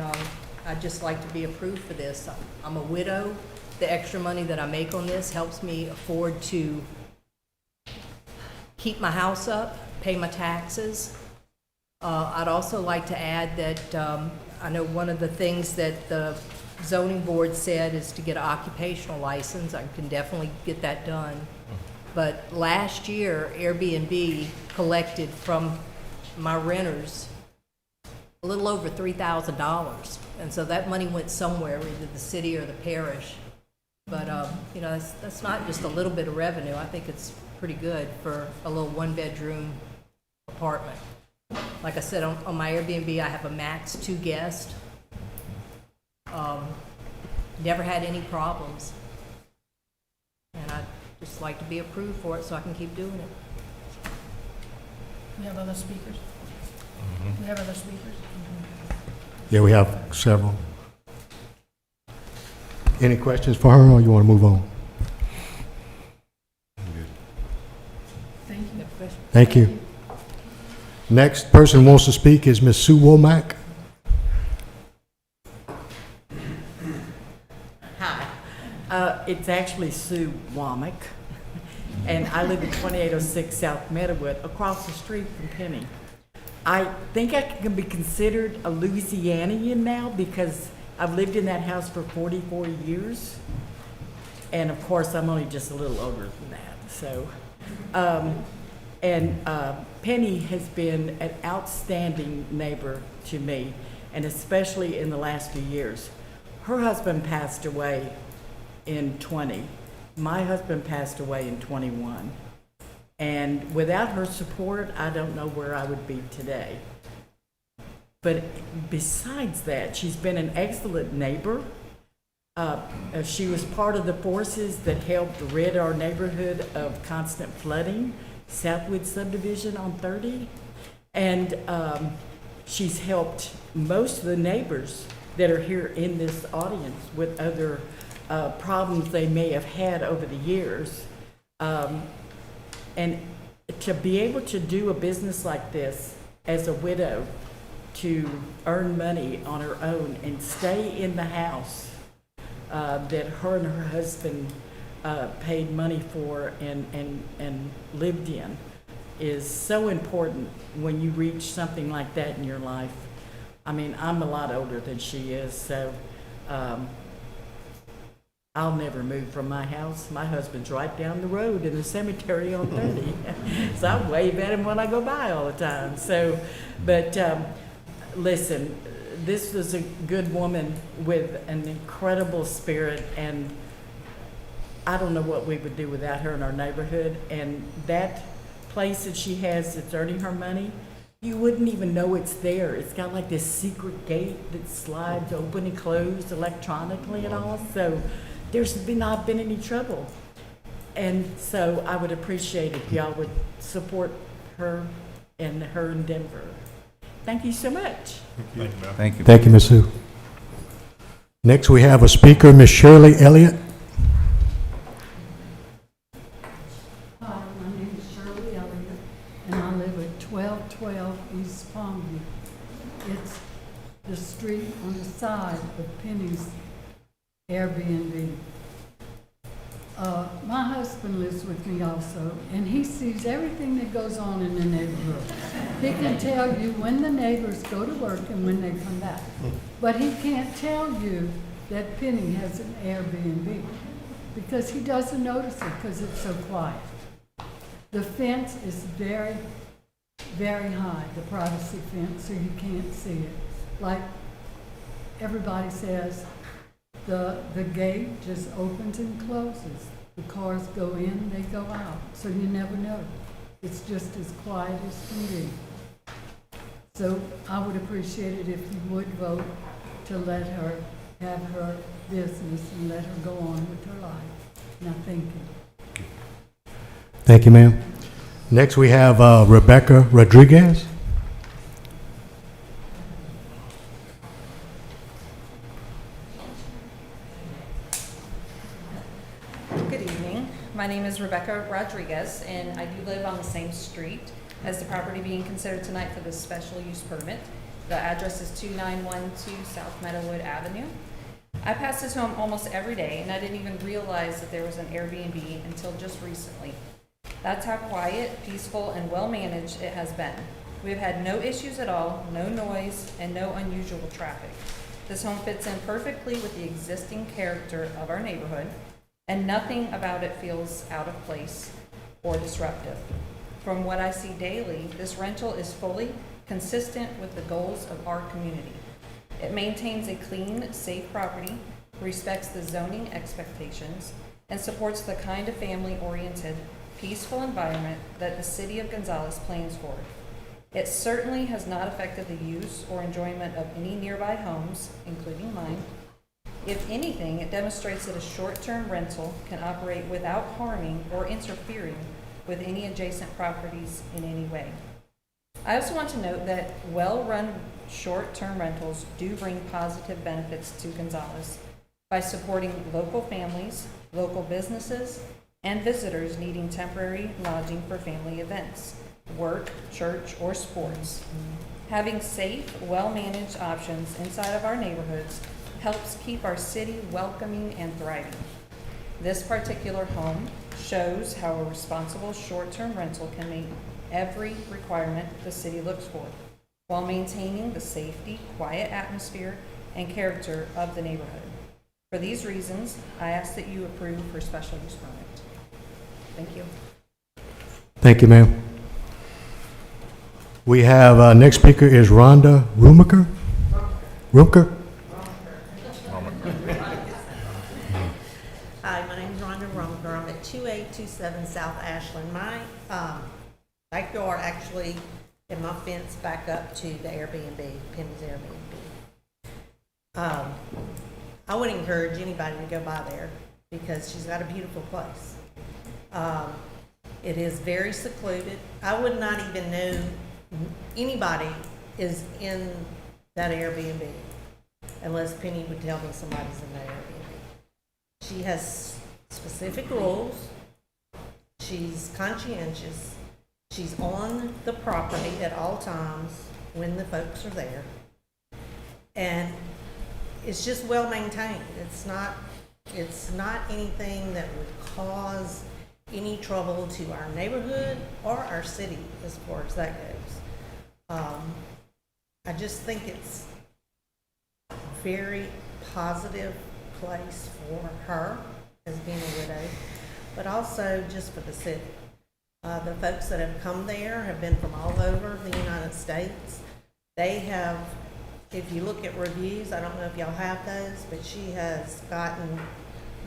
Q: I'd just like to be approved for this. I'm a widow. The extra money that I make on this helps me afford to keep my house up, pay my taxes. I'd also like to add that I know one of the things that the zoning board said is to get an occupational license. I can definitely get that done. But last year, Airbnb collected from my renters a little over $3,000. And so that money went somewhere, either the city or the parish. But, you know, that's not just a little bit of revenue. I think it's pretty good for a little 1-bedroom apartment. Like I said, on my Airbnb, I have a max 2 guests. Never had any problems. And just like to be approved for it so I can keep doing it.
F: We have other speakers? We have other speakers?
C: Yeah, we have several. Any questions for her, or you want to move on?
F: Thank you.
C: Thank you. Next person who wants to speak is Ms. Sue Womack.
R: Hi, it's actually Sue Womack, and I live at 2806 South Meadowwood, across the street from Penny. I think I can be considered a Louisianian now because I've lived in that house for 44 years, and of course, I'm only just a little older than that, so. Penny has been an outstanding neighbor to me, and especially in the last few years. Her husband passed away in 20. My husband passed away in 21. And without her support, I don't know where I would be today. But besides that, she's been an excellent neighbor. She was part of the forces that helped rid our neighborhood of constant flooding, Southwood subdivision on 30. And she's helped most of the neighbors that are here in this audience with other problems they may have had over the years. And to be able to do a business like this as a widow, to earn money on her own and stay in the house that her and her husband paid money for and lived in is so important when you reach something like that in your life. I mean, I'm a lot older than she is, so I'll never move from my house. My husband's right down the road in the cemetery on 30. So I wave at him when I go by all the time. So, but listen, this was a good woman with an incredible spirit, and I don't know what we would do without her in our neighborhood. And that place that she has that's earning her money, you wouldn't even know it's there. It's got like this secret gate that slides open and closed electronically and all. So there's not been any trouble. And so I would appreciate if y'all would support her and her endeavor. Thank you so much.
K: Thank you, ma'am.
S: Thank you.
C: Thank you, Ms. Sue. Next, we have a speaker, Ms. Shirley Elliott.
T: Hi, my name is Shirley Elliott, and I live at 1212 East Palmview. It's the street on the side of Penny's Airbnb. My husband lives with me also, and he sees everything that goes on in the neighborhood. He can tell you when the neighbors go to work and when they come back. But he can't tell you that Penny has an Airbnb because he doesn't notice it because it's so quiet. The fence is very, very high, the privacy fence, so you can't see it. Like everybody says, the gate just opens and closes. The cars go in, they go out, so you never know. It's just as quiet as can be. So I would appreciate it if you would vote to let her have her business and let her go on with her life. Now, thank you.
C: Thank you, ma'am. Next, we have Rebecca Rodriguez.
U: Good evening. My name is Rebecca Rodriguez, and I do live on the same street as the property being considered tonight for the special use permit. The address is 2912 South Meadowwood Avenue. I pass this home almost every day, and I didn't even realize that there was an Airbnb until just recently. That's how quiet, peaceful, and well-managed it has been. We've had no issues at all, no noise, and no unusual traffic. This home fits in perfectly with the existing character of our neighborhood, and nothing about it feels out of place or disruptive. From what I see daily, this rental is fully consistent with the goals of our community. It maintains a clean, safe property, respects the zoning expectations, and supports the kind of family-oriented, peaceful environment that the city of Gonzales plans for. It certainly has not affected the use or enjoyment of any nearby homes, including mine. If anything, it demonstrates that a short-term rental can operate without harming or interfering with any adjacent properties in any way. I also want to note that well-run short-term rentals do bring positive benefits to Gonzales by supporting local families, local businesses, and visitors needing temporary lodging for family events, work, church, or sports. Having safe, well-managed options inside of our neighborhoods helps keep our city welcoming and thriving. This particular home shows how a responsible short-term rental can meet every requirement the city looks for, while maintaining the safety, quiet atmosphere, and character of the neighborhood. For these reasons, I ask that you approve her special use permit. Thank you.
C: Thank you, ma'am. We have, next speaker is Rhonda Rumaker? Rumker?
S: Hi, my name is Rhonda Rumker. I'm at 2827 South Ashland. My backyard actually, and my fence back up to the Airbnb, Penny's Airbnb. I would encourage anybody to go by there because she's got a beautiful place. It is very secluded. I would not even know anybody is in that Airbnb unless Penny would tell me somebody's in that Airbnb. She has specific rules. She's conscientious. She's on the property at all times when the folks are there. And it's just well maintained. It's not anything that would cause any trouble to our neighborhood or our city as far as that goes. I just think it's a very positive place for her as being a widow, but also just for the city. The folks that have come there have been from all over the United States. They have, if you look at reviews, I don't know if y'all have those, but she has gotten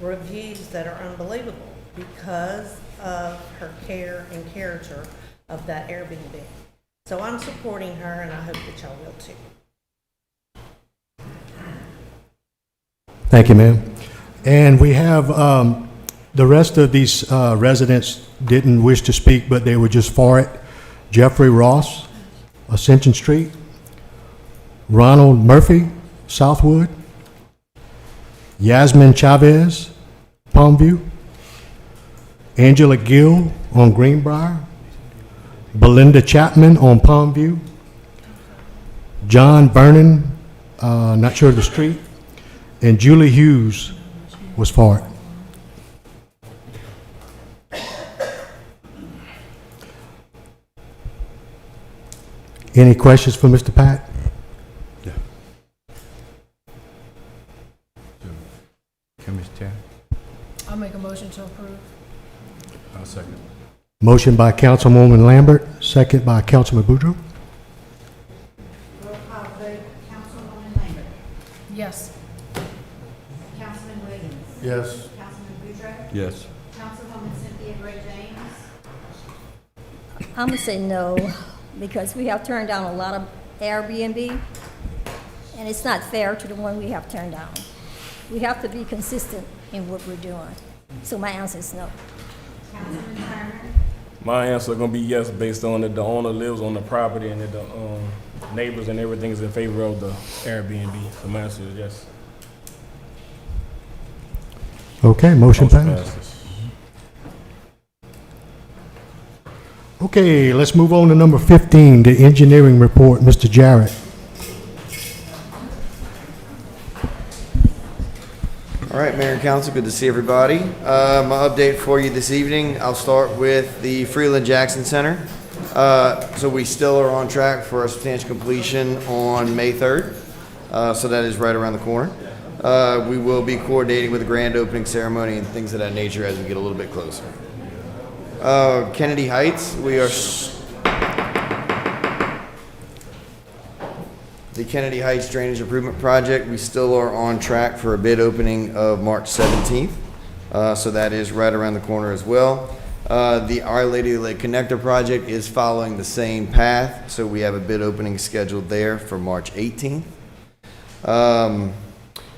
S: reviews that are unbelievable because of her care and character of that Airbnb. So I'm supporting her, and I hope that y'all will too.
C: Thank you, ma'am. And we have, the rest of these residents didn't wish to speak, but they were just for it. Jeffrey Ross, Ascension Street. Ronald Murphy, Southwood. Yasmin Chavez, Palmview. Angela Gill on Greenbrier. Belinda Chapman on Palmview. John Vernon, not sure of the street. And Julie Hughes was for it. Any questions for Mr. Pat?
L: Yeah. Mr. Chair?
F: I'll make a motion to approve.
L: I'll second.
C: Motion by Councilwoman Lambert, second by Councilman Boudreaux.
E: Roll call vote, Councilwoman Lambert.
F: Yes.
E: Councilman Williams.
C: Yes.
E: Councilman Boudreaux.
L: Yes.
E: Councilwoman Cynthia Gray James.
M: I'm gonna say no, because we have turned down a lot of Airbnb, and it's not fair to the one we have turned down. We have to be consistent in what we're doing. So my answer is no.
E: Councilman Turner.
A: My answer gonna be yes, based on that the owner lives on the property and that the neighbors and everything is in favor of the Airbnb. So my answer is yes.
C: Okay, motion passed.
A: passes.
C: Okay, let's move on to number 15, the engineering report. Mr. Jarrett.
V: All right, Mayor and Council, good to see everybody. My update for you this evening, I'll start with the Freeland Jackson Center. So we still are on track for a substantial completion on May 3rd. So that is right around the corner. We will be coordinating with the grand opening ceremony and things of that nature as we get a little bit closer. Kennedy Heights, the Kennedy Heights Drainage Improvement Project, we still are on track for a bid opening of March 17th. So that is right around the corner as well. The Our Lady of the Lake Connector Project is following the same path. So we have a bid opening scheduled there for March 18th.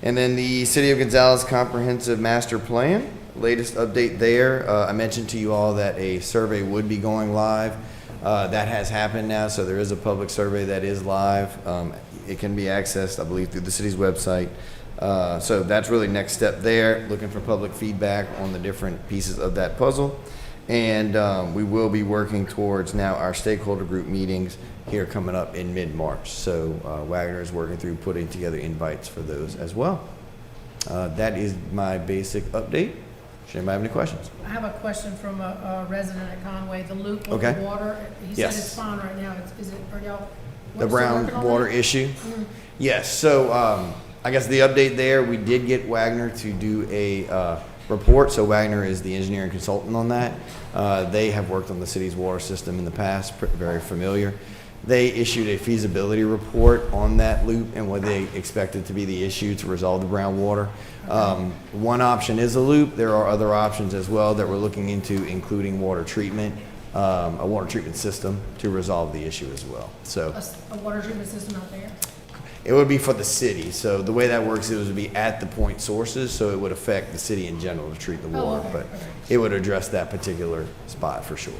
V: And then the City of Gonzales Comprehensive Master Plan, latest update there. I mentioned to you all that a survey would be going live. That has happened now, so there is a public survey that is live. It can be accessed, I believe, through the city's website. So that's really next step there, looking for public feedback on the different pieces of that puzzle. And we will be working towards now our stakeholder group meetings here coming up in mid-March. So Wagner is working through putting together invites for those as well. That is my basic update. Should anybody have any questions?
F: I have a question from a resident at Conway, the loop with
V: Okay.
F: the water. He said
V: Yes.
F: it's fine right now. Is it, are y'all?
V: The
F: still
V: brown
F: working on
V: water
F: that?
V: issue?
F: Mhm.
V: Yes, so I guess the update there, we did get Wagner to do a report. So Wagner is the engineering consultant on that. They have worked on the city's water system in the past, very familiar. They issued a feasibility report on that loop and what they expected to be the issue to resolve the brown water. One option is a loop. There are other options as well that we're looking into, including water treatment, a water treatment system to resolve the issue as well. So
F: A water treatment system out there?
V: it would be for the city. So the way that works, it would be at the point sources, so it would affect the city in general to treat the water,
F: okay,
V: but it would address that particular spot for sure.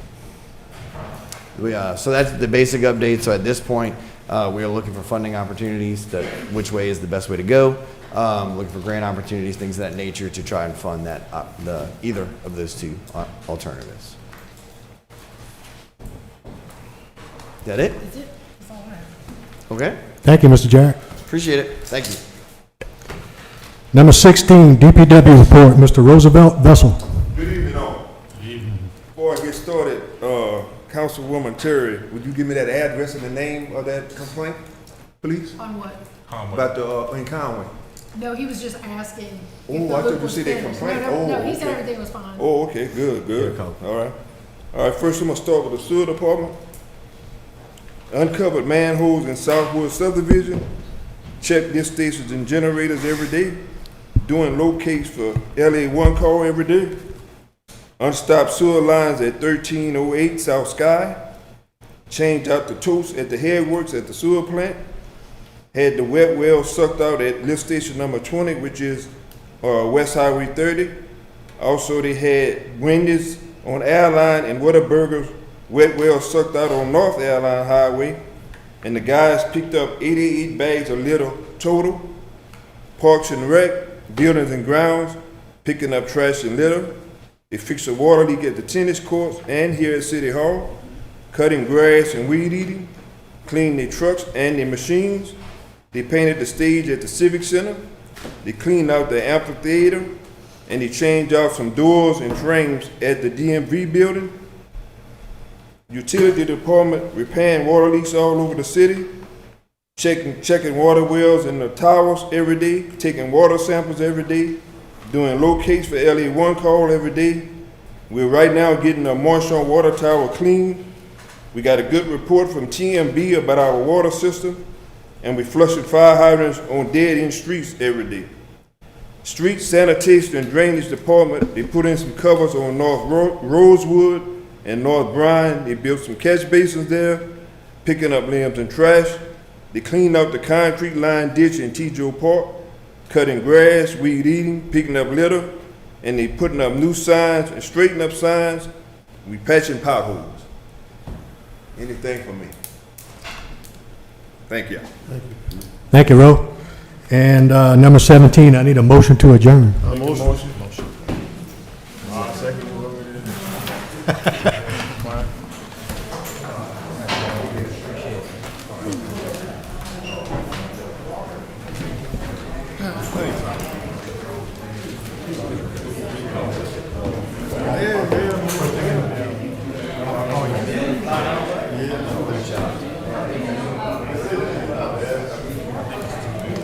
V: So that's the basic update. So at this point, we are looking for funding opportunities, which way is the best way to go. Looking for grant opportunities, things of that nature to try and fund that, either of those two alternatives. Is that it?
F: That's it. That's all I have.
V: Okay.
C: Thank you, Mr. Jarrett.
V: Appreciate it. Thank you.
C: Number 16, DPW report, Mr. Roosevelt Vessel.
G: Good evening, all. Before I get started, Councilwoman Terry, would you give me that address and the name of that complaint, please?
F: On what?
G: About the, in Conway.
F: No, he was just asking. if
G: Oh,
F: the
G: I
F: loop
G: thought you
F: was
G: said they
F: finished.
G: complained.
F: No, he
G: Oh,
F: said
G: okay.
F: everything was fine.
G: Oh, okay, good, good. All right. All right, first I'm gonna start with the sewer department. Uncovered manholes in Southwood subdivision. Check lift stations and generators every day. Doing locates for LA1 call every day. Unstopped sewer lines at 1308 South Sky. Changed out the toast at the headworks at the sewer plant. Had the wet well sucked out at lift station number 20, which is West Highway 30. Also, they had Wendy's on Airline and Whataburger's wet well sucked out on North Airline Highway. And the guys picked up 88 bags of litter total. Parks and Rec, Buildings and Grounds, picking up trash and litter. They fixed a water leak at the tennis courts and here at City Hall. Cutting grass and weed eating. Cleaned their trucks and their machines. They painted the stage at the Civic Center. They cleaned out the amphitheater. And they changed out some doors and frames at the DMV building. Utility department repairing water leaks all over the city. Checking water wells in the towers every day. Taking water samples every day. Doing locates for LA1 call every day. We're right now getting a Marchand water tower cleaned. We got a good report from TMB about our water system. And we flushing fire hydrants on dead-end streets every day. Street sanitation and drainage department, they put in some covers on North Rosewood and North Bryan. They built some catch basins there, picking up limbs and trash. They cleaned out the concrete line ditch in T-Joe Park, cutting grass, weed eating, picking up litter, and they putting up new signs and straightening up signs. We patching potholes. Anything for me. Thank you.
C: Thank you, Ro. And number 17, I need a motion to adjourn.
A: Motion.